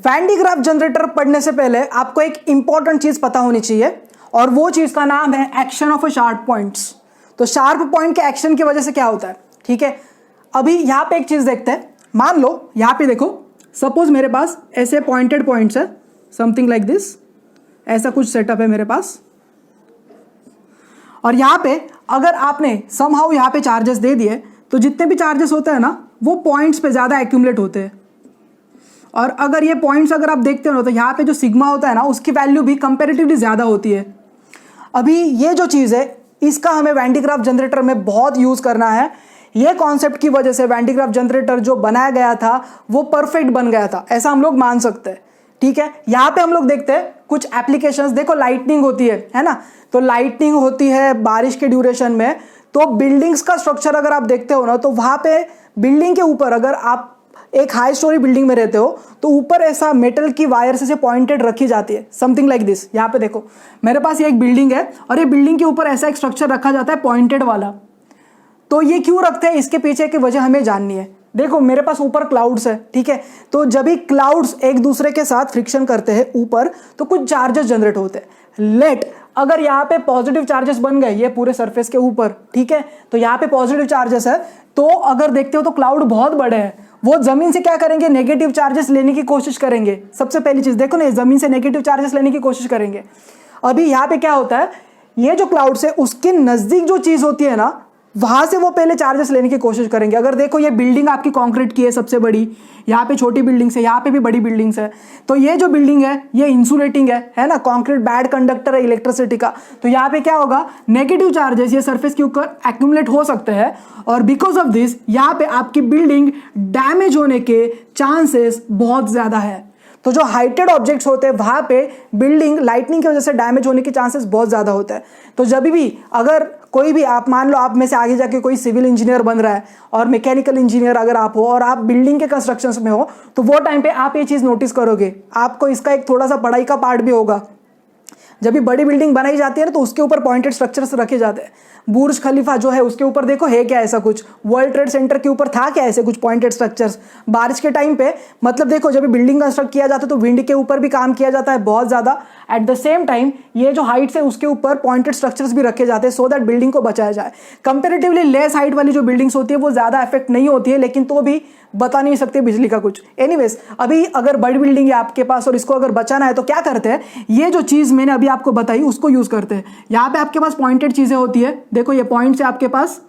Van de Graaff generator पढ़ने से पहले आपको एक इंपॉर्टेंट चीज पता होनी चाहिए और वो चीज का नाम है एक्शन ऑफ शार्प पॉइंट्स। तो शार्प पॉइंट के एक्शन की वजह से क्या होता है, ठीक है। अभी यहां पे एक चीज देखते हैं, मान लो यहां पे देखो, सपोज मेरे पास ऐसे पॉइंटेड पॉइंट्स है, समथिंग लाइक दिस, ऐसा कुछ सेटअप है मेरे पास, और यहां पे अगर आपने समहाउ यहां पे चार्जेस दे दिए तो जितने भी चार्जेस होते हैं ना वो पॉइंट्स पे ज्यादा एक्यूमुलेट होते हैं। और अगर ये पॉइंट्स अगर आप देखते हो तो यहाँ पे जो सिग्मा होता है ना उसकी वैल्यू भी कंपैरेटिवली ज़्यादा होती है। अभी ये जो चीज़ है इसका हमें वैन डी ग्राफ जनरेटर में बहुत यूज़ करना है। ये कॉन्सेप्ट की वजह से वैन डी ग्राफ जनरेटर जो बनाया गया था वो परफेक्ट बन गया था, ऐसा हम लोग मान सकते हैं, ठीक है। यहाँ पे हम लोग देखते हैं कुछ एप्लीकेशंस, देखो लाइटनिंग होती है ना, तो लाइटनिंग होती है बारिश के ड्यूरेशन में। तो बिल्डिंग्स का स्ट्रक्चर अगर आप देखते हो ना तो वहाँ पे बिल्डिंग के ऊपर अगर आप एक हाई स्टोरी बिल्डिंग में रहते हो तो ऊपर ऐसा मेटल की वायर से पॉइंटेड रखी जाती है, समथिंग लाइक दिस। यहाँ पे देखो मेरे पास ये एक बिल्डिंग है और ये बिल्डिंग के ऊपर ऐसा एक स्ट्रक्चर रखा जाता है पॉइंटेड वाला। तो ये क्यों रखते हैं, इसके पीछे की वजह हमें जाननी है। देखो मेरे पास ऊपर क्लाउड्स है, ठीक है, तो जब भी क्लाउड्स एक दूसरे के साथ फ्रिक्शन करते हैं ऊपर तो कुछ चार्जेस जनरेट होते हैं। लेट अगर यहाँ पे पॉजिटिव चार्जेस बन गए ये पूरे सरफेस के ऊपर, ठीक है, तो यहाँ पे पॉजिटिव चार्जेस है, तो अगर देखते हो तो क्लाउड बहुत बड़े हैं, वो जमीन से क्या करेंगे, नेगेटिव चार्जेस लेने की कोशिश करेंगे। सबसे पहली चीज देखो ना, जमीन से नेगेटिव चार्जेस लेने की कोशिश करेंगे। अभी यहाँ पे क्या होता है, ये जो क्लाउड्स है उसके नजदीक जो चीज होती है ना वहां से वो पहले चार्जेस लेने की कोशिश करेंगे। अगर देखो ये बिल्डिंग आपकी कंक्रीट की है सबसे बड़ी, यहाँ पे छोटी बिल्डिंग्स है, यहाँ पे भी बड़ी बिल्डिंग्स है, तो ये जो बिल्डिंग है ये इंसुलेटिंग है ना, कंक्रीट बैड कंडक्टर है इलेक्ट्रिसिटी का। तो यहाँ पे क्या होगा, नेगेटिव चार्जेस ये सरफेस के ऊपर एक्यूमुलेट हो सकते हैं और बिकॉज ऑफ दिस यहाँ पे आपकी बिल्डिंग डैमेज होने के चांसेस बहुत ज्यादा है। तो जो हाइटेड ऑब्जेक्ट्स होते हैं वहां पे बिल्डिंग लाइटनिंग की वजह से डैमेज होने के चांसेस बहुत ज्यादा होते हैं। तो जब भी अगर कोई भी, आप मान लो आप में से आगे जाके कोई सिविल इंजीनियर बन रहा है और मैकेनिकल इंजीनियर अगर आप हो और आप बिल्डिंग के कंस्ट्रक्शंस में हो तो वो टाइम पे आप ये चीज नोटिस करोगे, आपको इसका एक थोड़ा सा पढ़ाई का पार्ट भी होगा। जब भी बड़ी बिल्डिंग बनाई जाती है ना तो उसके ऊपर पॉइंटेड स्ट्रक्चर्स रखे जाते हैं। बुर्ज खलीफा जो है उसके ऊपर देखो है क्या ऐसा कुछ, वर्ल्ड ट्रेड सेंटर के ऊपर था क्या ऐसे कुछ पॉइंटेड स्ट्रक्चर्स। बारिश के टाइम पे मतलब देखो जब बिल्डिंग कंस्ट्रक्ट किया जाता है तो विंड के ऊपर भी काम किया जाता है बहुत ज्यादा। एट द सेम टाइम ये जो हाइट्स है उसके ऊपर पॉइंटेड स्ट्रक्चर्स भी रखे जाते हैं सो दैट बिल्डिंग को बचाया जाए। कंपेरेटिवली लेस हाइट वाली जो बिल्डिंग्स होती है वो ज्यादा इफेक्ट नहीं होती है, लेकिन तो भी बता नहीं सकते बिजली का कुछ। एनीवेज अभी अगर बड़ी बिल्डिंग है आपके पास और इसको अगर बचाना है तो क्या करते हैं, ये जो चीज मैंने अभी आपको बताई उसको यूज करते हैं। यहाँ पे आपके पास पॉइंटेड चीजें होती है, देखो ये पॉइंट्स है आपके पास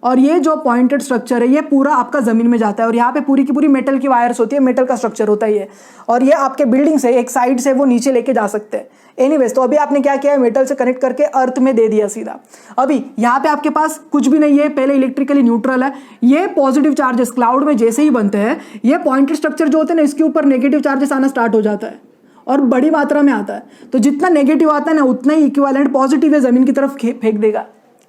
और ये जो पॉइंटेड स्ट्रक्चर है ये पूरा आपका जमीन में जाता है और यहाँ पे पूरी की पूरी मेटल की वायर्स होती है, मेटल का स्ट्रक्चर होता है ये, और ये आपके बिल्डिंग से एक साइड से वो नीचे लेके जा सकते हैं। एनीवेज तो अभी आपने क्या किया है, मेटल से कनेक्ट करके अर्थ में दे दिया सीधा। अभी यहाँ पे आपके पास कुछ भी नहीं है, पहले इलेक्ट्रिकली न्यूट्रल है। ये पॉजिटिव चार्जेस क्लाउड में जैसे ही बनते हैं ये पॉइंटेड स्ट्रक्चर जो होते हैं ना इसके ऊपर नेगेटिव चार्जेस आना स्टार्ट हो जाता है और बड़ी मात्रा में आता है। तो जितना नेगेटिव आता है ना उतना ही इक्विवेलेंट पॉजिटिव है जमीन की तरफ फेंक देगा,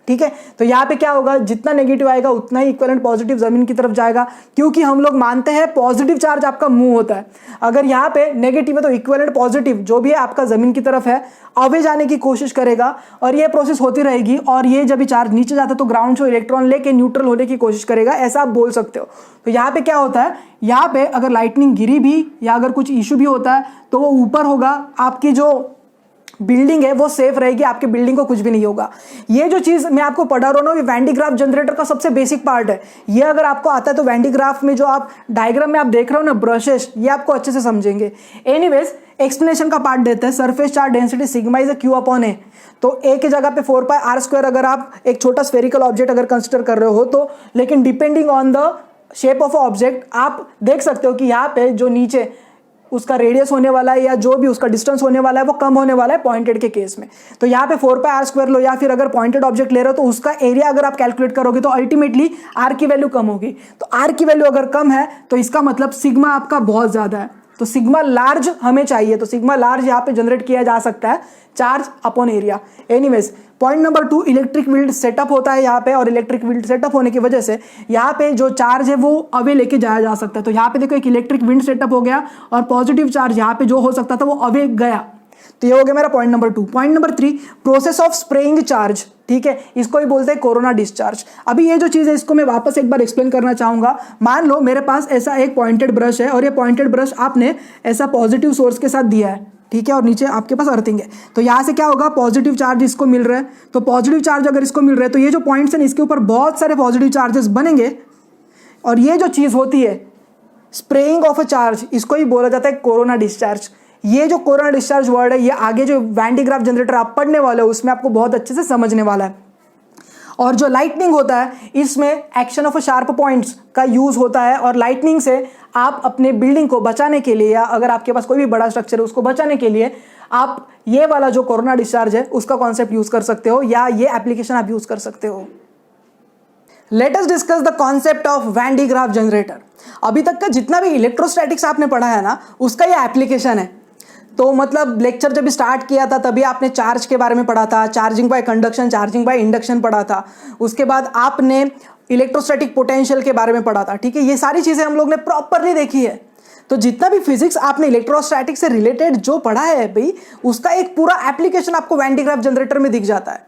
ठीक है। तो यहाँ पे क्या होगा, जितना नेगेटिव आएगा उतना ही इक्विवेलेंट पॉजिटिव जमीन की तरफ जाएगा, क्योंकि हम लोग मानते हैं पॉजिटिव चार्ज आपका मूव होता है। अगर यहाँ पे नेगेटिव है तो इक्विवेलेंट पॉजिटिव जो भी है आपका जमीन की तरफ है अवे जाने की कोशिश करेगा और ये प्रोसेस होती रहेगी। और ये जब चार्ज नीचे जाता है तो ग्राउंड से इलेक्ट्रॉन लेके न्यूट्रल होने की कोशिश करेगा, ऐसा आप बोल सकते हो। तो यहाँ पे क्या होता है, यहाँ पे अगर लाइटनिंग गिरी भी या अगर कुछ इश्यू भी होता है तो वो ऊपर होगा, आपकी जो बिल्डिंग है वो सेफ रहेगी, आपके बिल्डिंग को कुछ भी नहीं होगा। ये जो चीज मैं आपको पढ़ा रहा हूँ ये वैन डी ग्राफ जनरेटर का सबसे बेसिक पार्ट है। ये अगर आपको आता है तो वैन डी ग्राफ में जो आप डायग्राम में आप देख रहे हो ना ब्रशेस, ये आपको अच्छे से समझेंगे। एनीवेज एक्सप्लेनेशन का पार्ट देते हैं। Surface charge density sigma is Q upon A. तो ए की जगह पे 4πr² अगर आप एक छोटा स्फेरिकल ऑब्जेक्ट अगर कंसिडर कर रहे हो तो, लेकिन depending on the shape of object आप देख सकते हो कि यहाँ पे जो नीचे उसका रेडियस होने वाला है या जो भी उसका डिस्टेंस होने वाला है वो कम होने वाला है पॉइंटेड के केस में। तो यहाँ पे 4πr² लो या फिर अगर पॉइंटेड ऑब्जेक्ट ले रहे हो तो उसका एरिया अगर आप कैलकुलेट करोगे तो अल्टीमेटली आर की वैल्यू कम होगी। तो आर की वैल्यू अगर कम है तो इसका मतलब सिग्मा आपका बहुत ज्यादा है, तो सिग्मा लार्ज हमें चाहिए। तो सिग्मा लार्ज यहाँ पे जनरेट किया जा सकता है charge upon area. Anyways point number 2, electric field setup होता है यहाँ पे और इलेक्ट्रिक फील्ड सेटअप होने की वजह से यहाँ पे जो चार्ज है वो अवे लेके जाया जा सकता है। तो यहाँ पे देखो एक इलेक्ट्रिक विंड सेटअप हो गया और पॉजिटिव चार्ज यहाँ पे जो हो सकता था वो अवे गया। तो ये हो गया मेरा point number 2। Point number 3, process of spraying charge, ठीक है, इसको ही बोलते हैं कोरोना डिस्चार्ज। अभी ये जो चीज़ है इसको मैं वापस एक बार एक्सप्लेन करना चाहूँगा। मान लो मेरे पास ऐसा एक पॉइंटेड ब्रश है और ये पॉइंटेड ब्रश आपने ऐसा पॉजिटिव सोर्स के साथ दिया है, ठीक है, और नीचे आपके पास अर्थिंग है। तो यहाँ से क्या होगा, पॉजिटिव चार्ज इसको मिल रहा है। तो पॉजिटिव चार्ज अगर इसको मिल रहा है तो ये जो पॉइंट्स हैं इसके ऊपर बहुत सारे पॉजिटिव चार्जेस बनेंगे और ये जो चीज़ होती है स्प्रेइंग ऑफ अ चार्ज, इसको ही बोला जाता है कोरोना डिस्चार्ज। ये जो कोरोना डिस्चार्ज वर्ड है ये आगे जो वैन डी ग्राफ जनरेटर आप पढ़ने वाले हो उसमें आपको बहुत अच्छे से समझने वाला है। और जो लाइटनिंग होता है इसमें action of a sharp points का यूज होता है और लाइटनिंग से आप अपने बिल्डिंग को बचाने के लिए या अगर आपके पास कोई भी बड़ा स्ट्रक्चर है उसको बचाने के लिए आप ये वाला जो कोरोना डिस्चार्ज है उसका कॉन्सेप्ट यूज कर सकते हो या ये एप्लीकेशन आप यूज कर सकते हो। Let us discuss the concept of Van de Graaff generator. अभी तक का जितना भी इलेक्ट्रोस्टैटिक्स आपने पढ़ा है ना उसका ये एप्लीकेशन है। तो मतलब लेक्चर जब स्टार्ट किया था तभी आपने चार्ज के बारे में पढ़ा था, charging by conduction, charging by induction पढ़ा था। उसके बाद आपने इलेक्ट्रोस्टैटिक पोटेंशियल के बारे में पढ़ा था, ठीक है। ये सारी चीज़ें हम लोग ने प्रॉपरली देखी है। तो जितना भी फिजिक्स आपने इलेक्ट्रोस्टैटिक से रिलेटेड जो पढ़ा है भाई उसका एक पूरा एप्लीकेशन आपको वैन डी ग्राफ जनरेटर में दिख जाता है।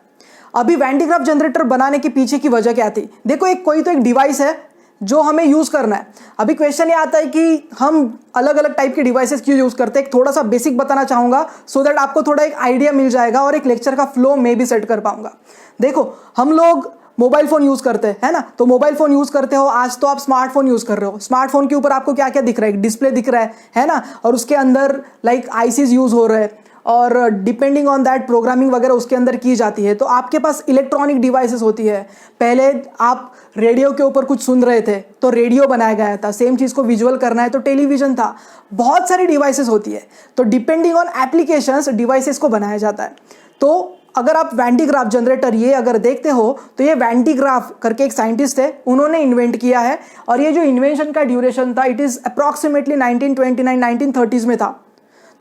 अभी वैन डी ग्राफ जनरेटर बनाने के पीछे की वजह क्या थी? देखो एक कोई तो एक डिवाइस है जो हमें यूज करना है। अभी क्वेश्चन ये आता है कि हम अलग अलग टाइप के डिवाइसेस क्यों यूज करते हैं। एक थोड़ा सा बेसिक बताना चाहूंगा सो दैट आपको थोड़ा एक आइडिया मिल जाएगा और एक लेक्चर का फ्लो में भी सेट कर पाऊंगा। देखो हम लोग मोबाइल फोन यूज करते हैं, है ना। तो मोबाइल फोन यूज करते हो, आज तो आप स्मार्टफोन यूज कर रहे हो। स्मार्टफोन के ऊपर आपको क्या क्या दिख रहा है, डिस्प्ले दिख रहा है ना, और उसके अंदर लाइक आईसीज यूज हो रहे हैं और डिपेंडिंग ऑन दैट प्रोग्रामिंग वगैरह उसके अंदर की जाती है। तो आपके पास इलेक्ट्रॉनिक डिवाइसेस होती है। पहले आप रेडियो के ऊपर कुछ सुन रहे थे तो रेडियो बनाया गया था, सेम चीज़ को विजुअल करना है तो टेलीविजन था। बहुत सारी डिवाइसेस होती है, तो डिपेंडिंग ऑन एप्लीकेशंस डिवाइसेस को बनाया जाता है। तो अगर आप वैन डी ग्राफ जनरेटर ये अगर देखते हो तो ये वैन डी ग्राफ करके एक साइंटिस्ट थे, उन्होंने इन्वेंट किया है और ये जो इन्वेंशन का ड्यूरेशन था इट इज़ अप्रॉक्सीमेटली 1929-1930s में था।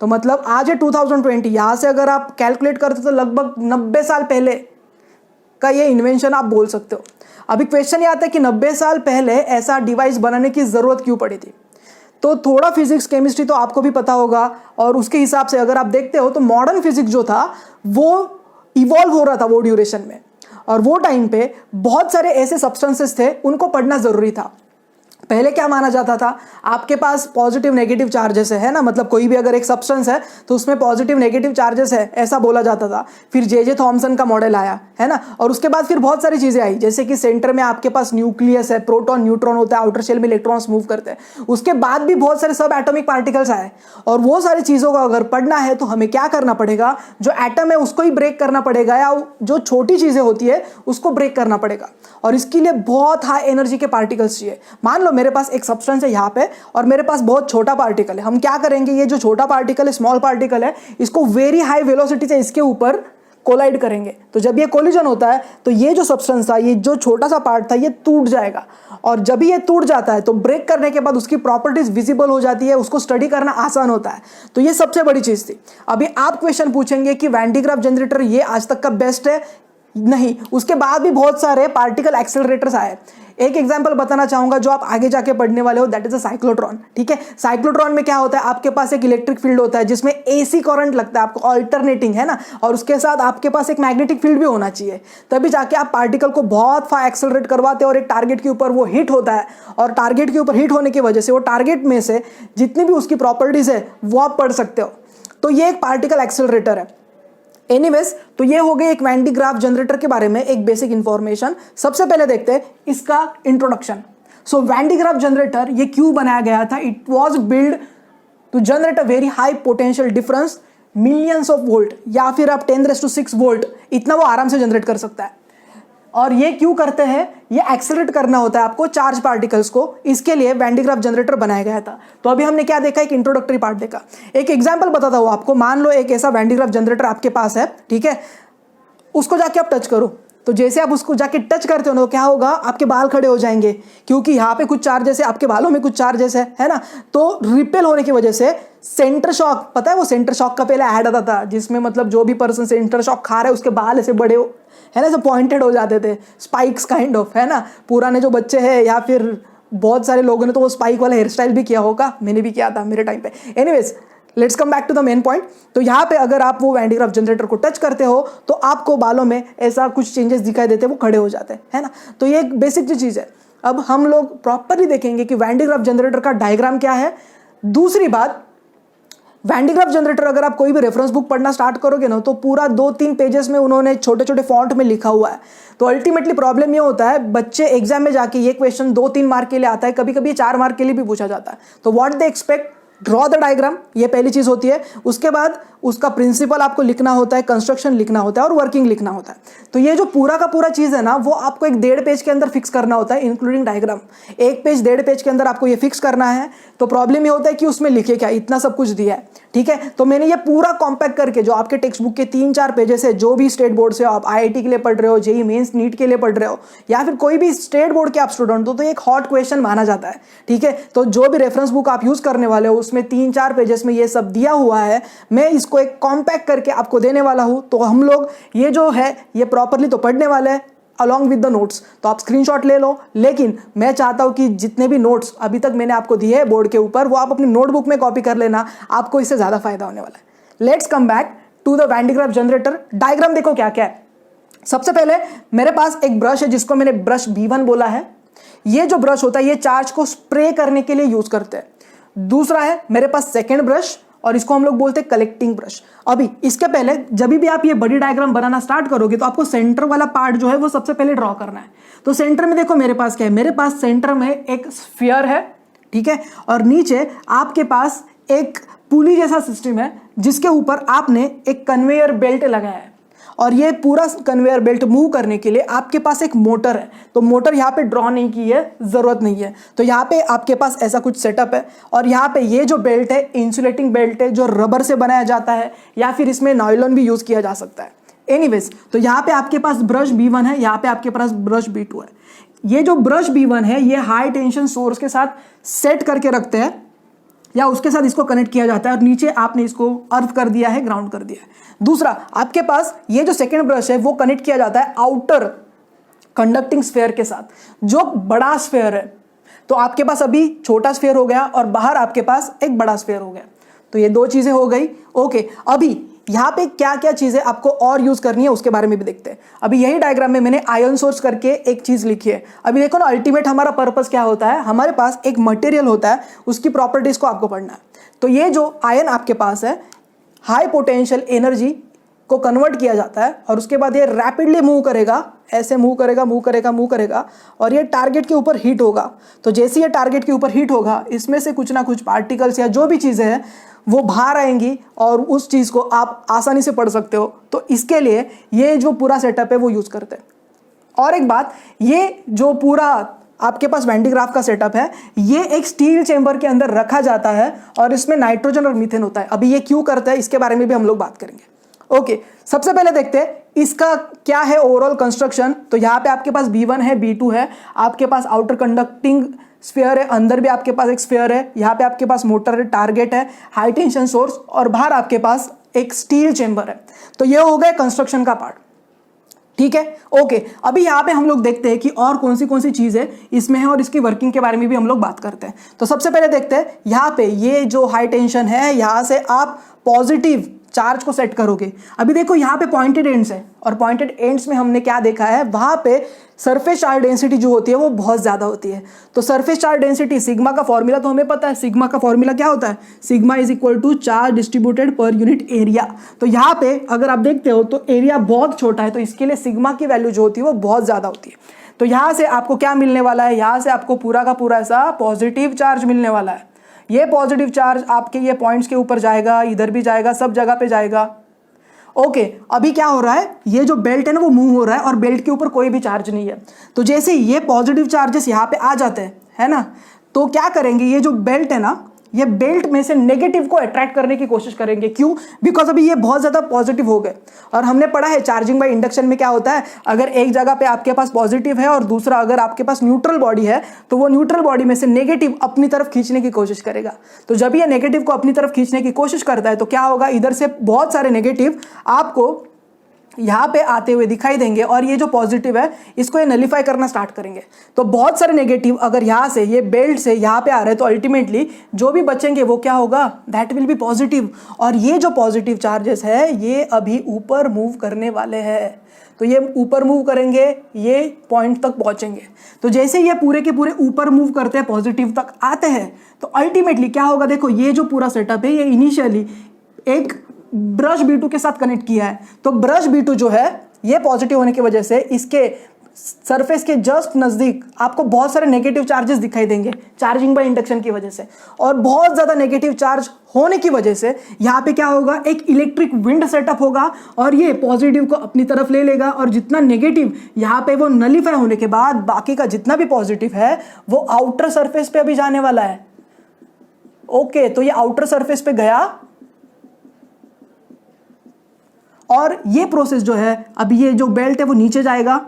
तो मतलब आज है 2020, यहाँ से अगर आप कैलकुलेट करते तो लगभग 90 साल पहले का ये इन्वेंशन आप बोल सकते हो। अभी क्वेश्चन ये आता है कि 90 साल पहले ऐसा डिवाइस बनाने की ज़रूरत क्यों पड़ी थी। तो थोड़ा फिजिक्स केमिस्ट्री तो आपको भी पता होगा और उसके हिसाब से अगर आप देखते हो तो मॉडर्न फिजिक्स जो था वो इवॉल्व हो रहा था वो ड्यूरेशन में, और वो टाइम पे बहुत सारे ऐसे सब्सटेंसेस थे उनको पढ़ना ज़रूरी था। पहले क्या माना जाता था, आपके पास पॉजिटिव नेगेटिव चार्जेस है ना, मतलब कोई भी अगर एक सब्सटेंस है तो उसमें पॉजिटिव नेगेटिव चार्जेस है ऐसा बोला जाता था। फिर जे थॉमसन का मॉडल आया, है ना, और उसके बाद फिर बहुत सारी चीज़ें आई जैसे कि सेंटर में आपके पास न्यूक्लियस है, प्रोटॉन न्यूट्रॉन होता है, आउटर शेल में इलेक्ट्रॉन्स मूव करते हैं। उसके बाद भी बहुत सारे सब एटॉमिक पार्टिकल्स आए और वो सारी चीज़ों का अगर पढ़ना है तो हमें क्या करना पड़ेगा, जो एटम है उसको ही ब्रेक करना पड़ेगा या जो छोटी चीज़ें होती है उसको ब्रेक करना पड़ेगा, और इसके लिए बहुत हाई एनर्जी के पार्टिकल्स चाहिए। मान लो मेरे पास एक सब्सटेंस है यहाँ पे और मेरे पास बहुत छोटा पार्टिकल है। हम क्या करेंगे, ये जो छोटा पार्टिकल है, स्मॉल पार्टिकल है, इसको वेरी हाई वेलोसिटी से इसके ऊपर कोलाइड करेंगे। तो जब ये कोलिजन होता है तो ये जो सब्सटेंस था, ये जो छोटा सा पार्ट था, ये टूट जाएगा, और जब ये टूट जाता है तो ब्रेक करने के बाद उसकी प्रॉपर्टीज विजिबल हो जाती है, उसको स्टडी करना आसान होता है। तो ये सबसे बड़ी चीज थी। अभी आप क्वेश्चन पूछेंगे कि वैन डी ग्राफ जनरेटर ये आज तक का बेस्ट है, नहीं, उसके बाद भी बहुत सारे पार्टिकल एक्सेलरेटर्स आए। एक एग्जांपल बताना चाहूंगा जो आप आगे जाके पढ़ने वाले हो, दैट इज अ साइक्लोट्रॉन। ठीक है, साइक्लोट्रॉन में क्या होता है, आपके पास एक इलेक्ट्रिक फील्ड होता है जिसमें एसी करंट लगता है आपको, ऑल्टरनेटिंग, है ना, और उसके साथ आपके पास एक मैग्नेटिक फील्ड भी होना चाहिए, तभी जाके आप पार्टिकल को बहुत फार एक्सेलरेट करवाते हैं और एक टारगेट के ऊपर वो हिट होता है, और टारगेट के ऊपर हिट होने की वजह से वो टारगेट में से जितनी भी उसकी प्रॉपर्टीज है वो आप पढ़ सकते हो। तो ये एक पार्टिकल एक्सेलरेटर है। एनीवेज, तो ये हो गई एक वैन डी ग्राफ जनरेटर के बारे में एक बेसिक इंफॉर्मेशन। सबसे पहले देखते हैं इसका introduction. So Van de Graaff generator ये क्यों बनाया गया था? It was build to generate a very high potential difference, millions of volt या फिर आप 10⁶ वोल्ट, इतना वो आराम से जनरेट कर सकता है। और ये क्यों करते हैं, ये एक्सेलरेट करना होता है आपको चार्ज पार्टिकल्स को, इसके लिए वैन डी ग्राफ जनरेटर बनाया गया था। तो अभी हमने क्या देखा, एक इंट्रोडक्टरी पार्ट देखा। एक एग्जांपल बताता हूँ आपको। मान लो एक ऐसा वैन डी ग्राफ जनरेटर आपके पास है, ठीक है, उसको जाके आप टच करो, तो जैसे आप उसको जाके टच करते हो ना, तो क्या होगा, आपके बाल खड़े हो जाएंगे, क्योंकि यहाँ पे कुछ चार्जेस है, आपके बालों में कुछ चार्जेस है ना। तो रिपेल होने की वजह से सेंटर शॉक, पता है वो सेंटर शॉक का पहले ऐड आता था जिसमें मतलब जो भी पर्सन सेंटर शॉक खा रहा है उसके बाल ऐसे बड़े है ना, ऐसे पॉइंटेड हो जाते थे, स्पाइक्स काइंड ऑफ, है ना। पुराने जो बच्चे हैं या फिर बहुत सारे लोगों ने तो वो स्पाइक वाला हेयर स्टाइल भी किया होगा, मैंने भी किया था मेरे टाइम पे। Anyways, let's come back to the main point. तो यहाँ पे अगर आप वो वैन डी ग्राफ जनरेटर को टच करते हो तो आपको बालों में ऐसा कुछ चेंजेस दिखाई देते हैं, वो खड़े हो जाते हैं, है ना। तो ये एक बेसिक जो चीज़ है। अब हम लोग प्रॉपरली देखेंगे कि वैन डी ग्राफ जनरेटर का डायग्राम क्या है। दूसरी बात, वैन डी ग्राफ जनरेटर अगर आप कोई भी रेफरेंस बुक पढ़ना स्टार्ट करोगे ना तो पूरा 2-3 पेजेस में उन्होंने छोटे छोटे फॉन्ट में लिखा हुआ है। तो अल्टीमेटली प्रॉब्लम ये होता है, बच्चे एग्जाम में जाके ये क्वेश्चन 2-3 मार्क के लिए आता है, कभी कभी 4 मार्क के लिए भी पूछा जाता है। तो what they expect, draw the diagram, ये पहली चीज होती है। उसके बाद उसका प्रिंसिपल आपको लिखना होता है, कंस्ट्रक्शन लिखना होता है और वर्किंग लिखना होता है। तो ये जो पूरा का पूरा चीज है ना, वो आपको एक 1.5 पेज के अंदर फिक्स करना होता है, इंक्लूडिंग डायग्राम। 1 पेज 1.5 पेज के अंदर आपको ये फिक्स करना है। तो प्रॉब्लम ये होता है कि उसमें लिखे क्या, इतना सब कुछ दिया है, ठीक है। तो मैंने ये पूरा कॉम्पैक्ट करके, जो आपके टेक्स्ट बुक के 3-4 पेजेस है, जो भी स्टेट बोर्ड से आप IIT के लिए पढ़ रहे हो, जेईई मेंस नीट के लिए पढ़ रहे हो, या फिर कोई भी स्टेट बोर्ड के आप स्टूडेंट हो, तो एक हॉट क्वेश्चन माना जाता है, ठीक है। तो जो भी रेफरेंस बुक आप यूज करने वाले हो उसमें 3-4 पेजेस में ये सब दिया हुआ है। मैं इसको एक कॉम्पैक्ट करके आपको देने वाला हूं। तो हम लोग ये जो है ये प्रॉपरली तो पढ़ने वाले हैं अलॉन्ग विद द नोट्स। तो आप स्क्रीनशॉट ले लो, लेकिन मैं चाहता हूं कि जितने भी नोट्स अभी तक मैंने आपको दिए हैं बोर्ड के ऊपर, वो आप अपनी नोटबुक में कॉपी कर लेना, आपको इससे ज्यादा फायदा होने वाला है। Let's come back to the Van de Graaff generator diagram. देखो क्या क्या है। सबसे पहले मेरे पास एक ब्रश है जिसको मैंने ब्रश B1 बोला है। ये जो ब्रश होता है ये चार्ज को स्प्रे करने के लिए यूज करते हैं। दूसरा है मेरे पास सेकेंड ब्रश, और इसको हम लोग बोलते हैं कलेक्टिंग ब्रश। अभी इसके पहले जब भी आप ये बड़ी डायग्राम बनाना स्टार्ट करोगे तो आपको सेंटर वाला पार्ट जो है वो सबसे पहले ड्रॉ करना है। तो सेंटर में देखो मेरे पास क्या है, मेरे पास सेंटर में एक स्फीयर है, ठीक है, और नीचे आपके पास एक पुली जैसा सिस्टम है जिसके ऊपर आपने एक कन्वेयर बेल्ट लगाया है। और ये पूरा कन्वेयर बेल्ट मूव करने के लिए आपके पास एक मोटर है। तो मोटर यहाँ पे ड्रॉ नहीं की है, जरूरत नहीं है। तो यहाँ पे आपके पास ऐसा कुछ सेटअप है। और यहाँ पे ये जो बेल्ट है इंसुलेटिंग बेल्ट है, जो रबर से बनाया जाता है, या फिर इसमें नायलॉन भी यूज किया जा सकता है। एनीवेज, तो यहाँ पे आपके पास ब्रश B1 है, यहाँ पे आपके पास ब्रश B2 है। ये जो ब्रश B1 है ये हाई टेंशन सोर्स के साथ सेट करके रखते हैं, या उसके साथ इसको कनेक्ट किया जाता है, और नीचे आपने इसको अर्थ कर दिया है, ग्राउंड कर दिया है। दूसरा, आपके पास ये जो सेकेंड ब्रश है वो कनेक्ट किया जाता है आउटर कंडक्टिंग स्फीयर के साथ, जो बड़ा स्फीयर है। तो आपके पास अभी छोटा स्फीयर हो गया और बाहर आपके पास एक बड़ा स्फीयर हो गया। तो ये 2 चीजें हो गई। ओके, अभी यहाँ पे क्या क्या चीजें आपको और यूज करनी है उसके बारे में भी देखते हैं। अभी यही डायग्राम में मैंने आयन सोर्स करके एक चीज लिखी है। अभी देखो ना, अल्टीमेट हमारा पर्पस क्या होता है, हमारे पास एक मटेरियल होता है, उसकी प्रॉपर्टीज को आपको पढ़ना है। तो ये जो आयन आपके पास है, हाई पोटेंशियल एनर्जी को कन्वर्ट किया जाता है, और उसके बाद ये रैपिडली मूव करेगा, ऐसे मूव करेगा मूव करेगा मूव करेगा, और ये टारगेट के ऊपर हीट होगा। तो जैसे ये टारगेट के ऊपर हीट होगा, इसमें से कुछ ना कुछ पार्टिकल्स या जो भी चीज़ें हैं वो बाहर आएंगी, और उस चीज़ को आप आसानी से पढ़ सकते हो। तो इसके लिए ये जो पूरा सेटअप है वो यूज़ करते हैं। और एक बात, ये जो पूरा आपके पास वैन डी ग्राफ का सेटअप है, ये एक स्टील चेंबर के अंदर रखा जाता है, और इसमें नाइट्रोजन और मीथेन होता है। अभी ये क्यों करता है इसके बारे में भी हम लोग बात करेंगे। ओके, सबसे पहले देखते हैं इसका क्या है ओवरऑल कंस्ट्रक्शन। तो यहाँ पे आपके पास B1 है, B2 है, आपके पास आउटर कंडक्टिंग स्फीयर है, अंदर भी आपके पास एक स्फीयर है, यहाँ पे आपके पास मोटर है, टारगेट है, हाई टेंशन सोर्स, और बाहर आपके पास एक स्टील चेंबर है। तो ये हो गया कंस्ट्रक्शन का पार्ट, ठीक है। ओके, अभी यहाँ पे हम लोग देखते हैं कि और कौन सी चीजें इसमें है, और इसकी वर्किंग के बारे में भी हम लोग बात करते हैं। तो सबसे पहले देखते हैं यहाँ पे ये जो हाई टेंशन है, यहाँ से आप पॉजिटिव चार्ज को सेट करोगे। अभी देखो यहाँ पे पॉइंटेड एंड्स है, और पॉइंटेड एंड्स में हमने क्या देखा है, वहां पे सरफेस चार्ज डेंसिटी जो होती है वो बहुत ज्यादा होती है। तो सरफेस चार्ज डेंसिटी, सिग्मा का फॉर्मूला तो हमें पता है। सिग्मा का फॉर्मूला क्या होता है, sigma is equal to charge distributed per unit area. तो यहाँ पे अगर आप देखते हो तो एरिया बहुत छोटा है, तो इसके लिए सिग्मा की वैल्यू जो होती है वो बहुत ज्यादा होती है। तो यहाँ से आपको क्या मिलने वाला है, यहाँ से आपको पूरा का पूरा ऐसा पॉजिटिव चार्ज मिलने वाला है। ये पॉजिटिव चार्ज आपके ये पॉइंट्स के ऊपर जाएगा, इधर भी जाएगा, सब जगह पे जाएगा। ओके, अभी क्या हो रहा है, ये जो बेल्ट है ना वो मूव हो रहा है, और बेल्ट के ऊपर कोई भी चार्ज नहीं है। तो जैसे ये पॉजिटिव चार्जेस यहाँ पे आ जाते हैं, है ना, तो क्या करेंगे, ये जो बेल्ट है ना, ये बेल्ट में से नेगेटिव को अट्रैक्ट करने की कोशिश करेंगे। क्यों? बिकॉज अभी ये बहुत ज्यादा पॉजिटिव हो गए। और हमने पढ़ा है चार्जिंग बाय इंडक्शन में क्या होता है, अगर एक जगह पे आपके पास पॉजिटिव है और दूसरा अगर आपके पास न्यूट्रल बॉडी है, तो वो न्यूट्रल बॉडी में से नेगेटिव अपनी तरफ खींचने की कोशिश करेगा। तो जब ये नेगेटिव को अपनी तरफ खींचने की कोशिश करता है तो क्या होगा, इधर से बहुत सारे नेगेटिव आपको यहाँ पे आते हुए दिखाई देंगे और ये जो पॉजिटिव है इसको ये नलीफाई करना स्टार्ट करेंगे। तो बहुत सारे नेगेटिव अगर यहाँ से ये बेल्ट से यहाँ पे आ रहे हैं तो अल्टीमेटली जो भी बचेंगे वो क्या होगा, दैट विल बी पॉजिटिव। और ये जो पॉजिटिव चार्जेस है ये अभी ऊपर मूव करने वाले हैं, तो ये ऊपर मूव करेंगे, ये पॉइंट तक पहुंचेंगे। तो जैसे ये पूरे के पूरे ऊपर मूव करते हैं, पॉजिटिव तक आते हैं, तो अल्टीमेटली क्या होगा, देखो ये जो पूरा सेटअप है ये इनिशियली एक ब्रश B2 के साथ कनेक्ट किया है। तो ब्रश B2 जो है ये पॉजिटिव होने की वजह से इसके सरफेस के जस्ट नजदीक आपको बहुत सारे नेगेटिव चार्जेस दिखाई देंगे चार्जिंग बाय इंडक्शन की वजह से। और बहुत ज्यादा नेगेटिव चार्ज होने की वजह से यहाँ पे क्या होगा, एक इलेक्ट्रिक विंड सेटअप होगा और ये पॉजिटिव को अपनी तरफ ले लेगा और जितना नेगेटिव यहाँ पे वो नलीफाई होने के बाद बाकी का जितना भी पॉजिटिव है वो आउटर सरफेस पे अभी जाने वाला है। ओके, तो ये आउटर सरफेस पे गया और ये प्रोसेस जो है अभी ये जो बेल्ट है वो नीचे जाएगा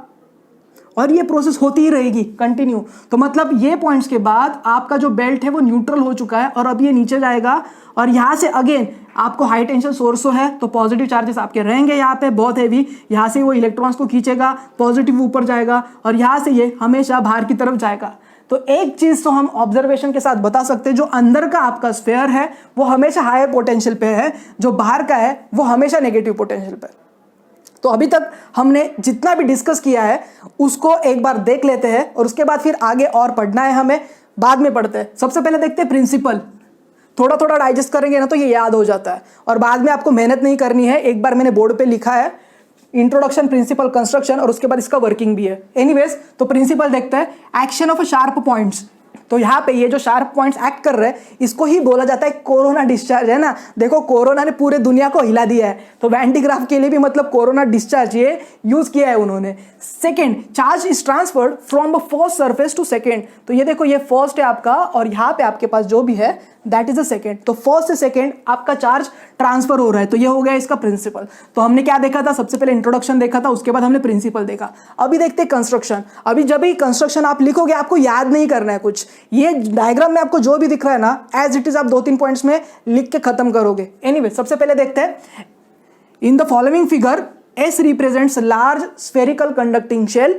और ये प्रोसेस होती ही रहेगी कंटिन्यू। तो मतलब ये पॉइंट्स के बाद आपका जो बेल्ट है वो न्यूट्रल हो चुका है और अब ये नीचे जाएगा और यहाँ से अगेन आपको हाई टेंशन सोर्स है तो पॉजिटिव चार्जेस आपके रहेंगे यहाँ पे बहुत हैवी, यहाँ से वो इलेक्ट्रॉन्स को खींचेगा, पॉजिटिव ऊपर जाएगा और यहाँ से ये हमेशा बाहर की तरफ जाएगा। तो एक चीज तो हम ऑब्जर्वेशन के साथ बता सकते हैं, जो अंदर का आपका स्फीयर है वो हमेशा हायर पोटेंशियल पे है, जो बाहर का है वो हमेशा नेगेटिव पोटेंशियल पे। तो अभी तक हमने जितना भी डिस्कस किया है उसको एक बार देख लेते हैं और उसके बाद फिर आगे और पढ़ना है हमें, बाद में पढ़ते हैं। सबसे पहले देखते हैं प्रिंसिपल, थोड़ा थोड़ा डाइजेस्ट करेंगे ना तो ये याद हो जाता है और बाद में आपको मेहनत नहीं करनी है। एक बार मैंने बोर्ड पे लिखा है इंट्रोडक्शन, प्रिंसिपल, कंस्ट्रक्शन और उसके बाद इसका वर्किंग भी है। एनीवेज, तो प्रिंसिपल देखते हैं, एक्शन ऑफ शार्प पॉइंट्स। तो यहाँ पे ये जो शार्प पॉइंट्स एक्ट कर रहे हैं इसको ही बोला जाता है कोरोना डिस्चार्ज, है ना। देखो कोरोना ने पूरे दुनिया को हिला दिया है, तो वैन डी ग्राफ के लिए भी मतलब कोरोना डिस्चार्ज ये यूज किया है उन्होंने। Second, charge is transferred from the first surface to second. तो ये देखो ये फर्स्ट है आपका और यहाँ पे आपके पास जो भी है दैट इज द सेकेंड। तो फर्स्ट से सेकेंड आपका चार्ज ट्रांसफर हो रहा है, तो ये हो गया इसका प्रिंसिपल। तो हमने क्या देखा था, सबसे पहले इंट्रोडक्शन देखा था, उसके बाद हमने प्रिंसिपल देखा। अभी देखते हैं कंस्ट्रक्शन। अभी जब भी कंस्ट्रक्शन आप लिखोगे आपको याद नहीं करना है कुछ, ये डायग्राम में आपको जो भी दिख रहा है ना एज इट इज आप 2-3 पॉइंट्स में लिख के खत्म करोगे। एनीवे, सबसे पहले देखते हैं in the following figure S represents large spherical conducting shell